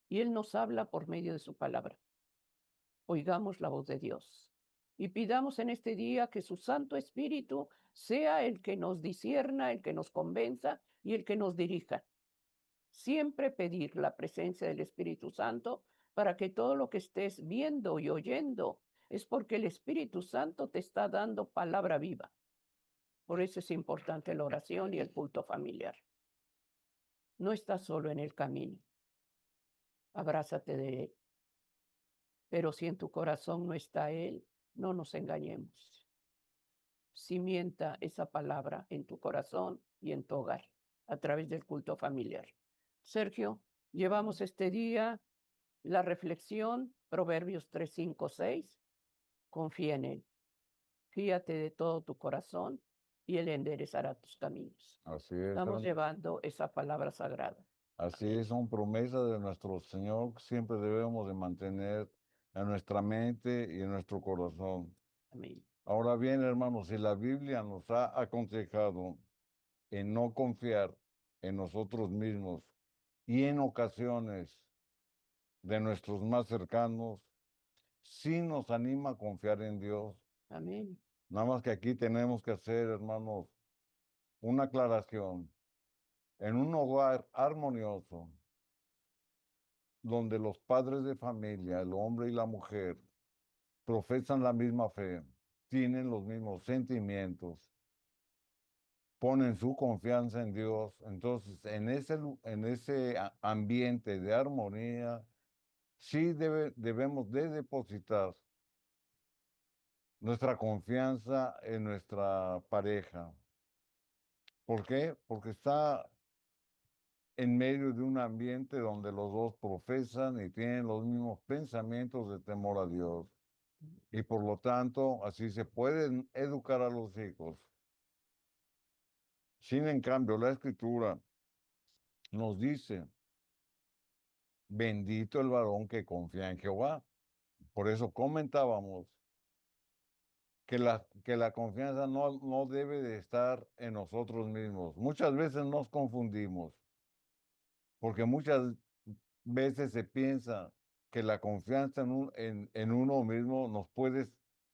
B: y Él nos habla por medio de su palabra. Oigamos la voz de Dios y pidamos en este día que su Santo Espíritu sea el que nos discierna, el que nos convenza y el que nos dirija. Siempre pedir la presencia del Espíritu Santo para que todo lo que estés viendo y oyendo es porque el Espíritu Santo te está dando palabra viva. Por eso es importante la oración y el culto familiar. No estás solo en el camino. Abrázate de Él. Pero si en tu corazón no está Él, no nos engañemos. Cimienta esa palabra en tu corazón y en tu hogar a través del culto familiar. Sergio, llevamos este día la reflexión, Proverbios 3, 5, 6. Confía en Él. Fíate de todo tu corazón y Él enderezará tus caminos.
C: Así es,
B: Estamos llevando esa palabra sagrada.
C: así
B: Amén.
C: son promesas de nuestro Señor que siempre debemos de mantener en nuestra mente y en nuestro corazón.
B: Amén.
C: Ahora bien, hermanos, si la Biblia nos ha aconsejado en no confiar en nosotros mismos y en ocasiones de nuestros más cercanos, sí nos anima a confiar en Dios.
B: Amén.
C: Nada más que aquí tenemos que hacer, hermanos, una aclaración. En un hogar armonioso, donde los padres de familia, el hombre y la mujer, profesan la misma fe, tienen los mismos sentimientos, ponen su confianza en Dios, entonces en ese ambiente de armonía, sí debemos de depositar nuestra confianza en nuestra pareja. ¿Por qué? Porque está en medio de un ambiente donde los dos profesan y tienen los mismos pensamientos de temor a Dios. Y por lo tanto, así se pueden educar a los hijos. Sin en cambio, la Escritura nos dice, bendito el varón que confía en Jehová. Por eso comentábamos que la confianza no debe de estar en nosotros mismos. Muchas veces nos confundimos, porque muchas veces se piensa que la confianza en uno mismo nos puede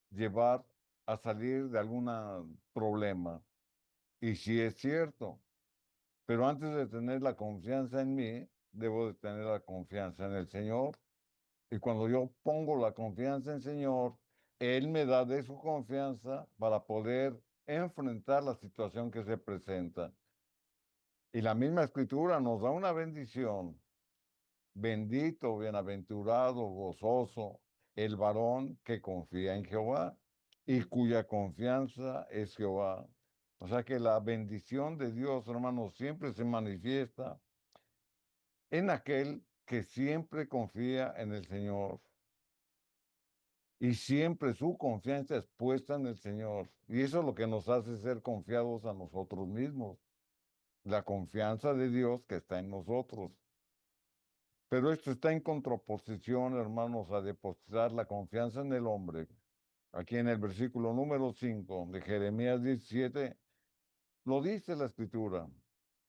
C: llevar a salir de algún problema. Y sí es cierto, Pero antes de tener la confianza en mí, debo de tener la confianza en el Señor. Y cuando yo pongo la confianza en el Señor, Él me da de su confianza para poder enfrentar la situación que se presenta. Y la misma escritura nos da una bendición. Bendito, bienaventurado, gozoso, el varón que confía en Jehová y cuya confianza es Jehová. O sea que la bendición de Dios, hermanos, siempre se manifiesta en aquel que siempre confía en el Señor. Y siempre su confianza es puesta en el Señor. Y eso es lo que nos hace ser confiados a nosotros mismos. La confianza de Dios que está en nosotros. Pero esto está en contraposición, hermanos, a depositar la confianza en el hombre. Aquí en el versículo número 5 de Jeremías 17, lo dice la escritura.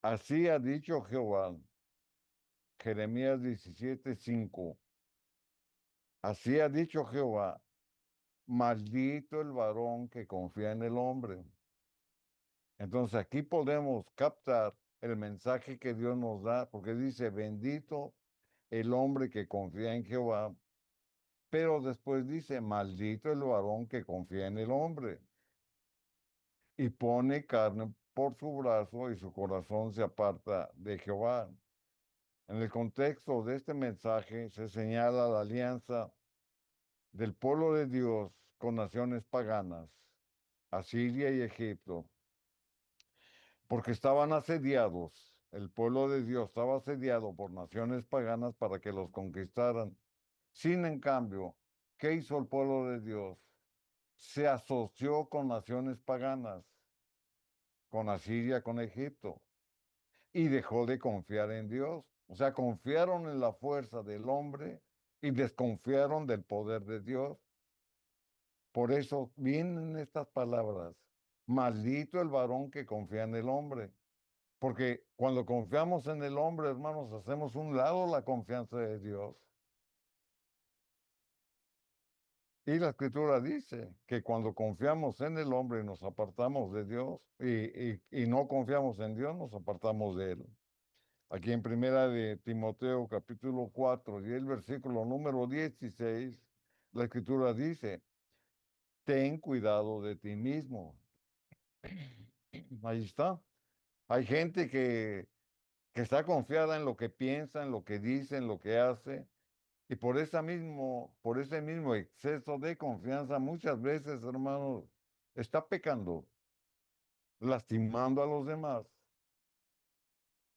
C: Así ha dicho Jehová. Jeremías 17, 5. Así ha dicho Jehová. Maldito el varón que confía en el hombre. Entonces aquí podemos captar el mensaje que Dios nos da, porque dice, bendito el hombre que confía en Jehová, pero después dice, maldito el varón que confía en el hombre y pone carne por su brazo y su corazón se aparta de Jehová. En el contexto de este mensaje se señala la alianza del pueblo de Dios con naciones paganas, Asiria y Egipto, porque estaban asediados. El pueblo de Dios estaba asediado por naciones paganas para que los conquistaran. Sin en cambio, ¿qué hizo el pueblo de Dios? Se asoció con naciones paganas, con Asiria, con Egipto, y dejó de confiar en Dios. O sea, confiaron en la fuerza del hombre y desconfiaron del poder de Dios. Por eso vienen estas palabras, maldito el varón que confía en el hombre. Porque cuando confiamos en el hombre, hermanos, hacemos un lado la confianza de Dios. Y la escritura dice que cuando confiamos en el hombre nos apartamos de Dios y no confiamos en Dios, nos apartamos de él. Aquí en primera de Timoteo capítulo 4 y el versículo número 16, la escritura dice, ten cuidado de ti mismo. Ahí está. Hay gente que está confiada en lo que piensa, en lo que dice, en lo que hace. Y por ese mismo exceso de confianza, muchas veces, hermanos, está pecando, lastimando a los demás,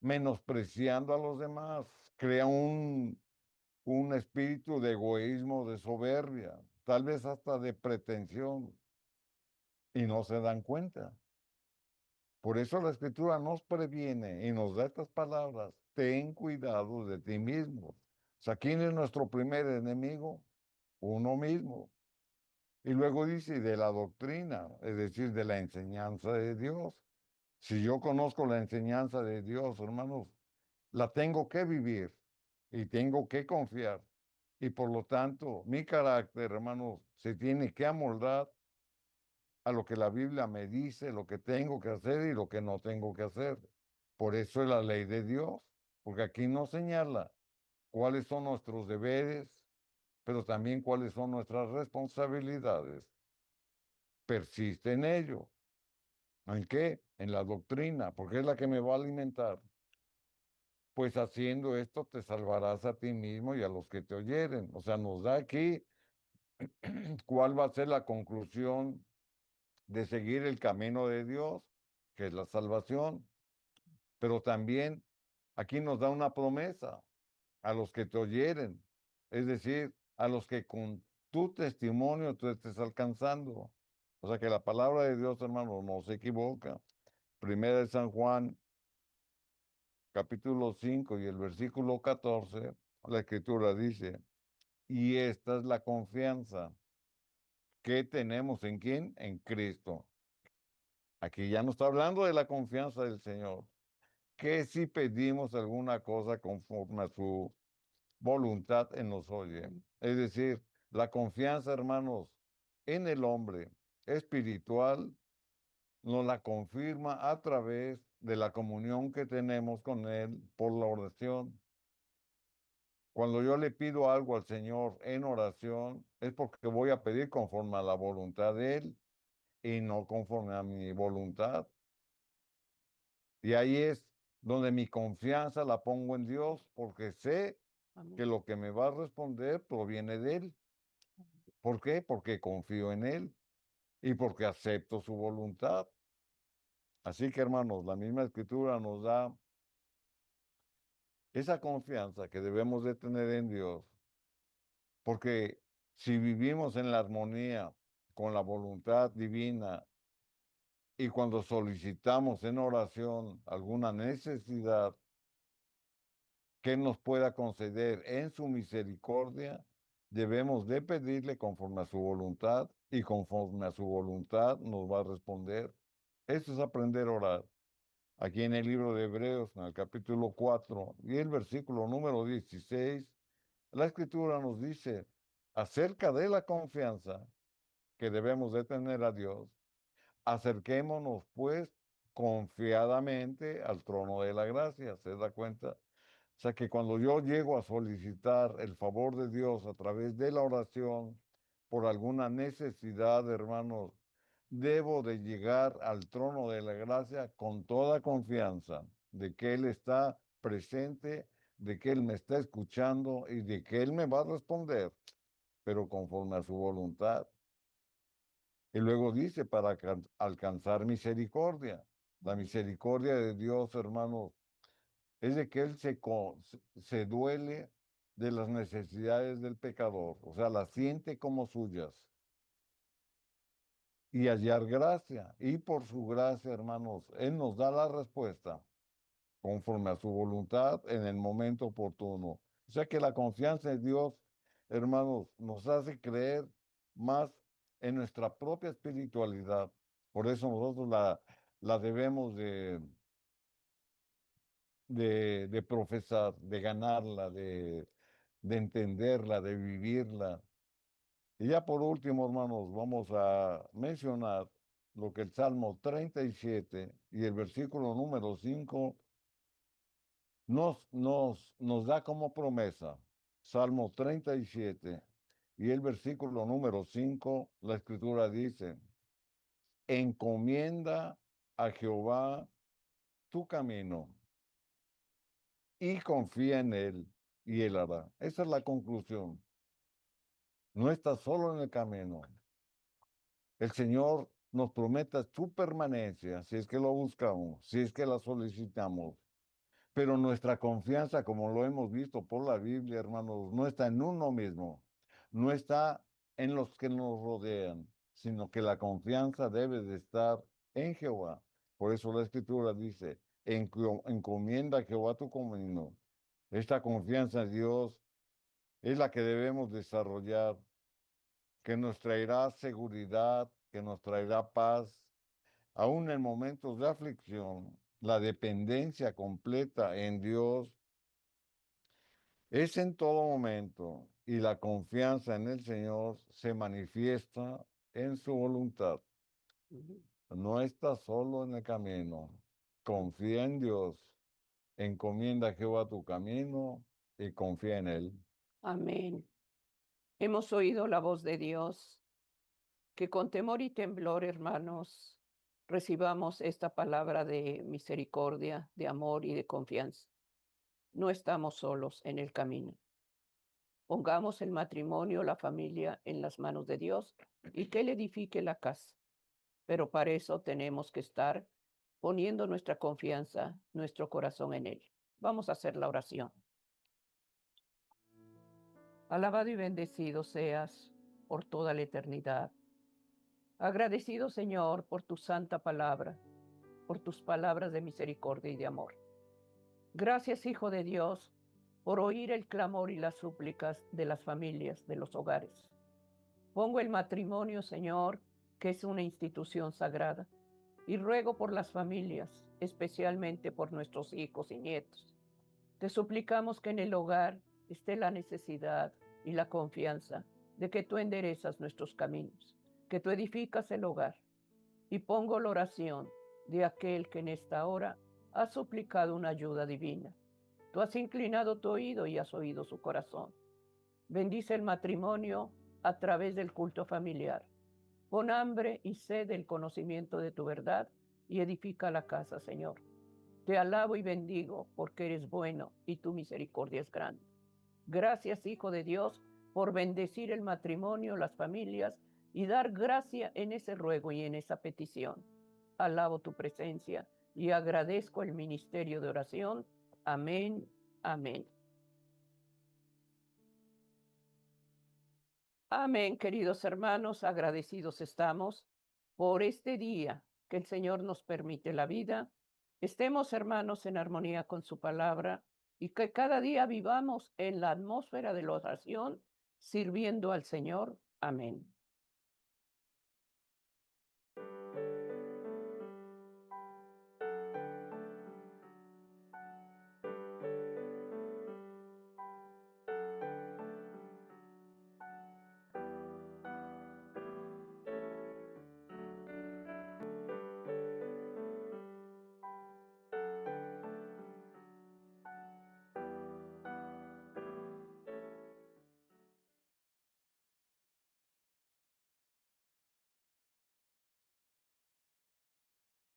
C: menospreciando a los demás, crea un espíritu de egoísmo, de soberbia, tal vez hasta de pretensión, y no se dan cuenta. Por eso la escritura nos previene y nos da estas palabras, ten cuidado de ti mismo. O sea, ¿quién es nuestro primer enemigo? Uno mismo. Y luego dice de la doctrina, es decir, de la enseñanza de Dios. Si yo conozco la enseñanza de Dios, hermanos, la tengo que vivir y tengo que confiar. Y por lo tanto, mi carácter, hermanos, se tiene que amoldar a lo que la Biblia me dice, lo que tengo que hacer y lo que no tengo que hacer. Por eso es la ley de Dios, porque aquí nos señala cuáles son nuestros deberes, pero también cuáles son nuestras responsabilidades. Persiste en ello. ¿En qué? En la doctrina, porque es la que me va a alimentar. Pues haciendo esto te salvarás a ti mismo y a los que te oyeren. O sea, nos da aquí cuál va a ser la conclusión de seguir el camino de Dios, que es la salvación. Pero también aquí nos da una promesa a los que te oyeren, es decir, a los que con tu testimonio tú estés alcanzando. O sea que la palabra de Dios, hermano, no se equivoca. Primera de San Juan, capítulo 5 y el versículo 14, la escritura dice, y esta es la confianza que tenemos en quién, en Cristo. Aquí ya no está hablando de la confianza del Señor, que si pedimos alguna cosa conforme a su voluntad en nos oye. Es decir, la confianza, hermanos, en el hombre espiritual nos la confirma a través de la comunión que tenemos con Él por la oración. Cuando yo le pido algo al Señor en oración, es porque voy a pedir conforme a la voluntad de Él y no conforme a mi voluntad. Y ahí es donde mi confianza la pongo en Dios, porque sé
B: Amén.
C: que lo que me va a responder proviene de Él. ¿Por qué? Porque confío en Él y porque acepto su voluntad. Así que, hermanos, la misma Escritura nos da esa confianza que debemos de tener en Dios, porque si vivimos en la armonía con la voluntad divina y cuando solicitamos en oración alguna necesidad que nos pueda conceder en su misericordia, debemos de pedirle conforme a su voluntad y conforme a su voluntad nos va a responder. Eso es aprender a orar. Aquí en el libro de Hebreos, en el capítulo 4 y el versículo número 16, la Escritura nos dice acerca de la confianza que debemos de tener a Dios. Acerquémonos pues confiadamente al trono de la gracia. ¿Se da cuenta? O sea que cuando yo llego a solicitar el favor de Dios a través de la oración por alguna necesidad, hermanos, debo de llegar al trono de la gracia con toda confianza de que Él está presente, de que Él me está escuchando y de que Él me va a responder, pero conforme a su voluntad. Y luego dice, para alcanzar misericordia. La misericordia de Dios, hermanos, es de que Él se duele de las necesidades del pecador, o sea, las siente como suyas. Y hallar gracia. Y por su gracia, hermanos, Él nos da la respuesta conforme a su voluntad en el momento oportuno. O sea que la confianza en Dios, hermanos, nos hace creer más en nuestra propia espiritualidad. Por eso nosotros la debemos de profesar, de ganarla, de entenderla, de vivirla. Y ya por último, hermanos, vamos a mencionar lo que el Salmo 37 y el versículo número 5 nos da como promesa. Salmo 37 y el versículo número 5, la Escritura dice, encomienda a Jehová tu camino y confía en Él y Él hará. Esa es la conclusión. No estás solo en el camino. El Señor nos promete su permanencia, si es que lo buscamos, si es que la solicitamos. Pero nuestra confianza, como lo hemos visto por la Biblia, hermanos, no está en uno mismo, no está en los que nos rodean, sino que la confianza debe de estar en Jehová. Por eso la Escritura dice, encomienda a Jehová tu camino. Esta confianza en Dios es la que debemos desarrollar, que nos traerá seguridad, que nos traerá paz, aún en momentos de aflicción. La dependencia completa en Dios es en todo momento y la confianza en el Señor se manifiesta en su voluntad. No estás solo en el camino. Confía en Dios. Encomienda a Jehová tu camino y confía en Él.
B: Amén. Hemos oído la voz de Dios, que con temor y temblor, hermanos, recibamos esta palabra de misericordia, de amor y de confianza. No estamos solos en el camino. Pongamos el matrimonio, la familia en las manos de Dios y que Él edifique la casa. Pero para eso tenemos que estar poniendo nuestra confianza, nuestro corazón en Él. Vamos a hacer la oración. Alabado y bendecido seas por toda la eternidad. Agradecido, Señor, por tu santa palabra, por tus palabras de misericordia y de amor. Gracias, Hijo de Dios, por oír el clamor y las súplicas de las familias, de los hogares. Pongo el matrimonio, Señor, que es una institución sagrada, y ruego por las familias, especialmente por nuestros hijos y nietos. Te suplicamos que en el hogar esté la necesidad y la confianza de que tú enderezas nuestros caminos, que tú edificas el hogar. Y pongo la oración de aquel que en esta hora has suplicado una ayuda divina. Tú has inclinado tu oído y has oído su corazón. Bendice el matrimonio a través del culto familiar. Pon hambre y sed del conocimiento de tu verdad y edifica la casa, Señor. Te alabo y bendigo porque eres bueno y tu misericordia es grande. Gracias, Hijo de Dios, por bendecir el matrimonio, las familias y dar gracia en ese ruego y en esa petición. Alabo tu presencia y agradezco el ministerio de oración. Amén, amén. Amén, queridos hermanos, agradecidos estamos por este día que el Señor nos permite la vida. Estemos, hermanos, en armonía con su palabra y que cada día vivamos en la atmósfera de la oración, sirviendo al Señor. Amén.